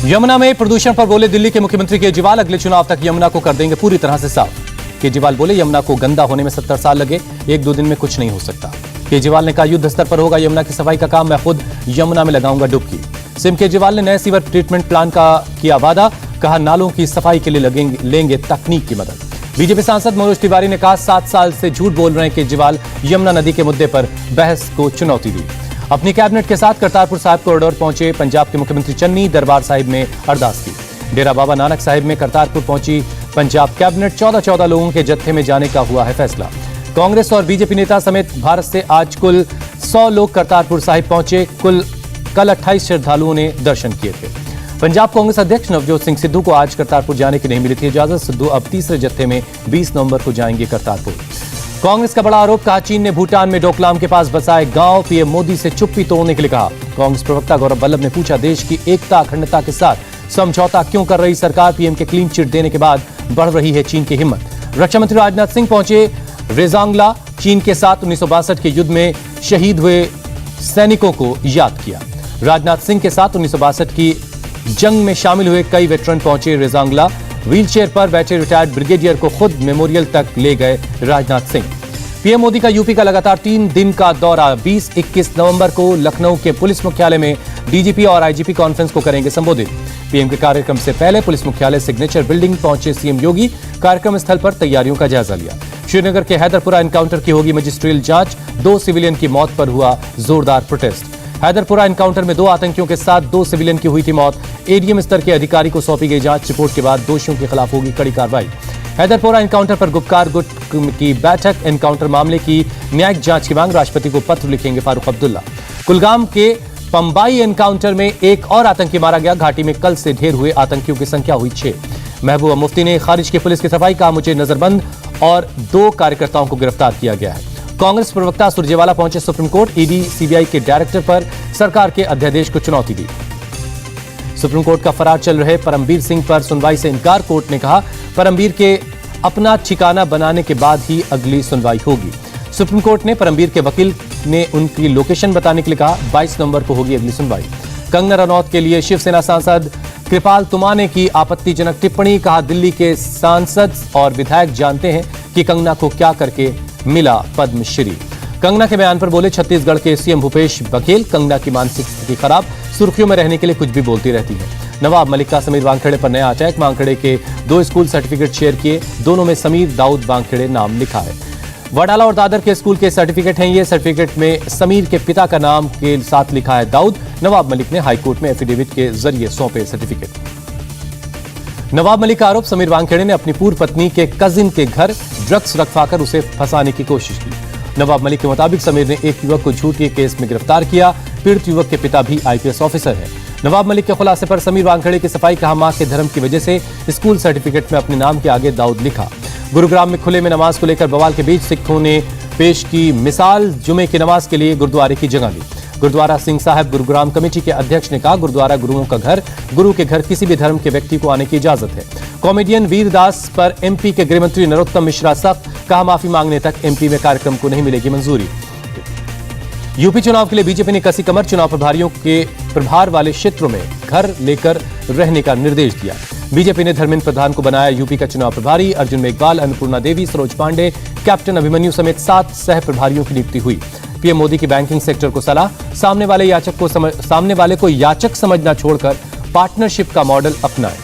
यमुना में प्रदूषण पर बोले दिल्ली के मुख्यमंत्री केजरीवाल, अगले चुनाव तक यमुना को कर देंगे पूरी तरह से साफ। केजरीवाल बोले यमुना को गंदा होने में 70 साल लगे, 1-2 दिन में कुछ नहीं हो सकता। केजरीवाल ने कहा युद्ध स्तर पर होगा यमुना की सफाई का काम, मैं खुद यमुना में लगाऊंगा डुबकी। सीएम केजरीवाल ने नए सीवर ट्रीटमेंट प्लान का किया वादा, कहा नालों की सफाई के लिए लेंगे तकनीक की मदद। बीजेपी सांसद मनोज तिवारी ने कहा 7 साल से झूठ बोल रहे हैं केजरीवाल, यमुना नदी के मुद्दे पर बहस को चुनौती दी। अपनी कैबिनेट के साथ करतारपुर साहिब कॉरिडोर पहुंचे पंजाब के मुख्यमंत्री चन्नी, दरबार साहिब में अरदास की। डेरा बाबा नानक साहिब में करतारपुर पहुंची पंजाब कैबिनेट, 14 लोगों के जत्थे में जाने का हुआ है फैसला। कांग्रेस और बीजेपी नेता समेत भारत से आज कुल 100 लोग करतारपुर साहिब पहुंचे। कल 28 श्रद्धालुओं ने दर्शन किए थे। पंजाब कांग्रेस अध्यक्ष नवजोत सिंह सिद्धू को आज करतारपुर जाने की नहीं मिली थी इजाजत। सिद्धू अब तीसरे जत्थे में 20 नवंबर को जाएंगे करतारपुर। कांग्रेस का बड़ा आरोप, कहा चीन ने भूटान में डोकलाम के पास बसाए गांव, पीएम मोदी से चुप्पी तोड़ने के लिए कहा। कांग्रेस प्रवक्ता गौरव वल्लभ ने पूछा देश की एकता अखंडता के साथ समझौता क्यों कर रही सरकार, पीएम के क्लीन चिट देने के बाद बढ़ रही है चीन की हिम्मत। रक्षा मंत्री राजनाथ सिंह पहुंचे रेजांगला, चीन के साथ 1962 के युद्ध में शहीद हुए सैनिकों को याद किया। राजनाथ सिंह के साथ 1962 की जंग में शामिल हुए कई वेटरन पहुंचे रेजांगला। व्हीलचेयर पर बैठे रिटायर्ड ब्रिगेडियर को खुद मेमोरियल तक ले गए राजनाथ सिंह। पीएम मोदी का यूपी का लगातार 3 दिन का दौरा, 20-21 नवंबर को लखनऊ के पुलिस मुख्यालय में डीजीपी और आईजीपी कॉन्फ्रेंस को करेंगे संबोधित। पीएम के कार्यक्रम से पहले पुलिस मुख्यालय सिग्नेचर बिल्डिंग पहुंचे सीएम योगी, कार्यक्रम स्थल पर तैयारियों का जायजा लिया। श्रीनगर के हैदरपुरा एनकाउंटर की होगी मजिस्ट्रियल जांच, 2 सिविलियन की मौत पर हुआ जोरदार प्रोटेस्ट। हैदरपुरा एनकाउंटर में 2 आतंकियों के साथ 2 सिविलियन की हुई थी मौत। एडीएम स्तर के अधिकारी को सौंपी गई जांच रिपोर्ट के बाद दोषियों के खिलाफ होगी कड़ी कार्रवाई। हैदरपुरा एनकाउंटर पर गुप्कार गुट की बैठक, एनकाउंटर मामले की न्यायिक जांच की मांग, राष्ट्रपति को पत्र लिखेंगे फारूक अब्दुल्ला। कुलगाम के पंबाई एनकाउंटर में एक और आतंकी मारा गया, घाटी में कल से ढेर हुए आतंकियों की संख्या हुई 6। महबूबा मुफ्ती ने खारिज की पुलिस की सफाई, कहा मुझे नजरबंद और 2 कार्यकर्ताओं को गिरफ्तार किया गया है। कांग्रेस प्रवक्ता सुरजेवाला पहुंचे सुप्रीम कोर्ट, ईडी सीबीआई के डायरेक्टर पर सरकार के अध्यादेश को चुनौती दी। सुप्रीम कोर्ट का फरार चल रहे परमबीर सिंह पर सुनवाई से इनकार, कोर्ट ने कहा परमबीर के अपना ठिकाना बनाने के बाद ही अगली सुनवाई होगी। सुप्रीम कोर्ट ने परमबीर के वकील ने उनकी लोकेशन बताने के लिए कहा, 22 नवंबर को होगी अगली सुनवाई। कंगना रनौत के लिए शिवसेना सांसद कृपाल तुमाने की आपत्तिजनक टिप्पणी, कहा दिल्ली के सांसद और विधायक जानते हैं कि कंगना को क्या करके मिला पद्मश्री। कंगना के बयान पर बोले छत्तीसगढ़ के सीएम भूपेश बघेल, कंगना की मानसिक स्थिति खराब, सुर्खियों में रहने के लिए कुछ भी बोलती रहती है। नवाब मलिक का समीर वानखेड़े पर नया अटैक, वानखेड़े के 2 स्कूल सर्टिफिकेट शेयर किए, दोनों में समीर दाऊद वानखेड़े नाम लिखा है। वडाला और दादर के स्कूल के सर्टिफिकेट हैं ये, सर्टिफिकेट में समीर के पिता का नाम के साथ लिखा है दाऊद। नवाब मलिक ने हाईकोर्ट में एफिडेविट के जरिए सौंपे सर्टिफिकेट। नवाब मलिक का आरोप, समीर वानखेड़े ने अपनी पूर्व पत्नी के कजिन के घर ड्रग्स रखवाकर उसे फंसाने की कोशिश की। नवाब मलिक के मुताबिक समीर ने एक युवक को झूठ के केस में गिरफ्तार किया, पीड़ित युवक के पिता भी आईपीएस ऑफिसर है। नवाब मलिक के खुलासे पर समीर वानखेड़े की सफाई, कहा मां के धर्म की वजह से स्कूल सर्टिफिकेट में अपने नाम के आगे दाऊद लिखा। गुरुग्राम में खुले में नमाज को लेकर बवाल के बीच सिखों ने पेश की मिसाल, जुमे की नमाज के लिए गुरुद्वारे की जगह ली। गुरुद्वारा सिंह साहिब गुरुग्राम कमेटी के अध्यक्ष ने कहा गुरुद्वारा गुरुओं का घर, गुरु के घर किसी भी धर्म के व्यक्ति को आने की इजाजत है। कॉमेडियन वीरदास पर एमपी के गृहमंत्री नरोत्तम मिश्रा सख्त, कहा माफी मांगने तक एमपी में कार्यक्रम को नहीं मिलेगी मंजूरी। यूपी चुनाव के लिए बीजेपी ने कसी कमर, चुनाव प्रभारियों के प्रभार वाले क्षेत्रों में घर लेकर रहने का निर्देश दिया। बीजेपी ने धर्मेंद्र प्रधान को बनाया यूपी का चुनाव प्रभारी, अर्जुन मेघवाल, अन्नपूर्णा देवी, सरोज पांडे, कैप्टन अभिमन्यु समेत 7 सह प्रभारियों की नियुक्ति हुई। पीएम मोदी की बैंकिंग सेक्टर को सलाह, सामने वाले को याचक समझना छोड़कर पार्टनरशिप का मॉडल अपनाएं।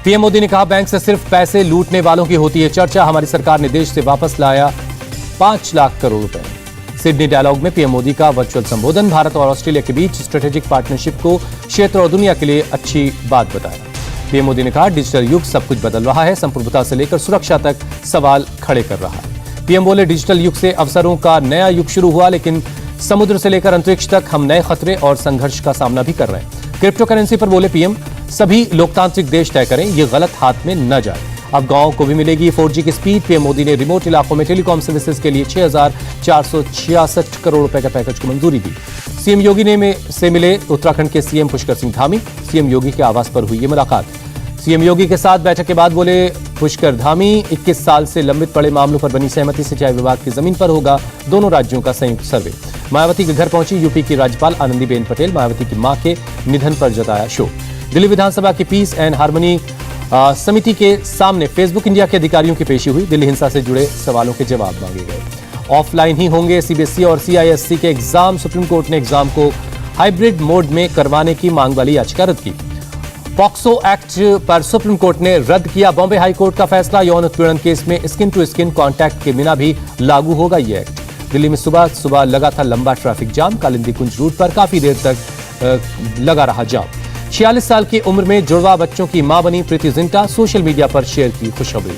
पीएम मोदी ने कहा बैंक से सिर्फ पैसे लूटने वालों की होती है चर्चा, हमारी सरकार ने देश से वापस लाया 5 लाख करोड़ रुपए। सिडनी डायलॉग में पीएम मोदी का वर्चुअल संबोधन, भारत और ऑस्ट्रेलिया के बीच स्ट्रेटेजिक पार्टनरशिप को क्षेत्र और दुनिया के लिए अच्छी बात बताया। पीएम मोदी ने कहा डिजिटल युग सब कुछ बदल रहा है, संप्रभुता से लेकर सुरक्षा तक सवाल खड़े कर रहा है। पीएम बोले डिजिटल युग से अवसरों का नया युग शुरू हुआ, लेकिन समुद्र से लेकर अंतरिक्ष तक हम नए खतरे और संघर्ष का सामना भी कर रहे हैं। क्रिप्टो करेंसी पर बोले पीएम, सभी लोकतांत्रिक देश तय करें, ये गलत हाथ में न जाए। अब गांव को भी मिलेगी 4G की स्पीड। पीएम मोदी ने रिमोट इलाकों में टेलीकॉम सर्विसेज के लिए 6,466 करोड़ रुपए का पैकेज को मंजूरी दी। सीएम योगी ने से मिले उत्तराखंड के सीएम पुष्कर सिंह धामी, सीएम योगी के आवास पर हुई ये मुलाकात। सीएम योगी के साथ बैठक के बाद बोले पुष्कर धामी, 21 साल से लंबित पड़े मामलों पर बनी सहमति, सिंचाई विभाग की जमीन पर होगा दोनों राज्यों का संयुक्त सर्वे। मायावती के घर पहुंची यूपी की राज्यपाल आनंदीबेन पटेल, मायावती की मां के निधन पर जताया शोक। दिल्ली विधानसभा की पीस एंड हार्मनी समिति के सामने फेसबुक इंडिया के अधिकारियों की पेशी हुई। दिल्ली हिंसा से जुड़े सवालों के जवाब मांगे गए। ऑफलाइन ही होंगे सीबीएसई और सीआईएससी के एग्जाम। सुप्रीम कोर्ट ने एग्जाम को हाइब्रिड मोड में करवाने की मांग वाली याचिका रद्द की। पॉक्सो एक्ट पर सुप्रीम कोर्ट ने रद्द किया बॉम्बे हाई कोर्ट का फैसला। यौन उत्पीड़न केस में स्किन टू स्किन कांटेक्ट के बिना भी लागू होगा ये एक्ट। दिल्ली में सुबह सुबह लगा था लंबा ट्रैफिक जाम। कालिंदी कुंज रूट पर काफी देर तक लगा रहा जाम। 46 साल की उम्र में जुड़वा बच्चों की मां बनी प्रीति जिंटा। सोशल मीडिया पर शेयर की खुशखबरी।